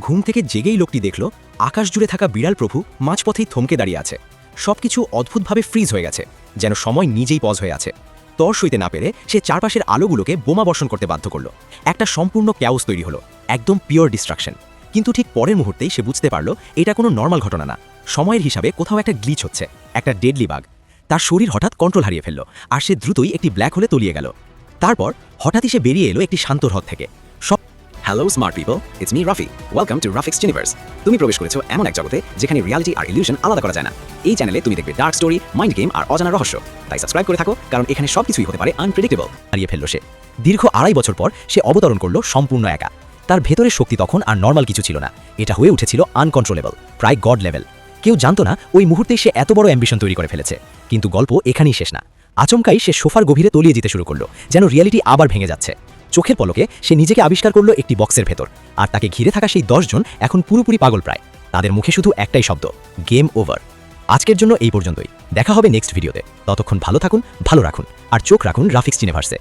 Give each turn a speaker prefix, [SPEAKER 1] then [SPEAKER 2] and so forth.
[SPEAKER 1] ঘুম থেকে জেগেই লোকটি দেখল আকাশ জুড়ে থাকা বিড়াল প্রভু মাঝপথেই থমকে দাঁড়িয়ে আছে। সবকিছু অদ্ভুতভাবে ফ্রিজ হয়ে গেছে, যেন সময় নিজেই পজ হয়ে আছে। তর সইতে না পেরে সে চারপাশের আলোগুলোকে বোমা বর্ষণ করতে বাধ্য করল। একটা সম্পূর্ণ ক্যাওস তৈরি হলো, একদম পিওর ডিস্ট্রাকশন। কিন্তু ঠিক পরের মুহূর্তেই সে বুঝতে পারল এটা কোনো নর্মাল ঘটনা না, সময়ের হিসাবে কোথাও একটা গ্লিচ হচ্ছে, একটা ডেডলি বাগ। তার শরীর হঠাৎ কন্ট্রোল হারিয়ে ফেলল, আর সে দ্রুতই একটি ব্ল্যাক হোলে তলিয়ে গেল। তারপর হঠাৎই সে বেরিয়ে এলো একটি শান্ত হ্রদ থেকে।
[SPEAKER 2] Hello smart people, it's me Rafi. Welcome to Rafix universe. তুমি প্রবেশ করেছো এমন এক জগতে যেখানে রিয়ালিটি আর ইলিউশন আলাদা করা যায় না। এই চ্যানেলে তুমি দেখবে ডার্ক স্টোরি, মাইন্ড গেম আর অজানা রহস্য। তাই সাবস্ক্রাইব করে থাকো, কারণ এখানে সবকিছুই হতে পারে আনপ্রেডিক্টেবল।
[SPEAKER 1] হারিয়ে ফেলল সে। দীর্ঘ 2.5 বছর পর সে অবতরণ করল সম্পূর্ণ একা। তার ভেতরের শক্তি তখন আর নর্মাল কিছু ছিল না, এটা হয়ে উঠেছিল আনকন্ট্রোলেবল, প্রায় গড লেভেল। কেউ জানতো না ওই মুহূর্তেই সে এত বড় অ্যাম্বিশন তৈরি করে ফেলেছে। কিন্তু গল্প এখানেই শেষ না। আচমকাই সে সোফার গভীরে তলিয়ে যেতে শুরু করলো, যেন রিয়ালিটি আবার ভেঙে যাচ্ছে। চোখের পলকে সে নিজেকে আবিষ্কার করলো একটি বক্সের ভেতর, আর তাকে ঘিরে থাকা সেই 10 জন এখন পুরোপুরি পাগল প্রায়। তাদের মুখে শুধু একটাই শব্দ, গেম ওভার। আজকের জন্য এই পর্যন্তই, দেখা হবে নেক্সট ভিডিওতে। ততক্ষণ ভালো থাকুন, ভালো রাখুন, আর চোখ রাখুন রাফিক্স ইউনিভার্সে।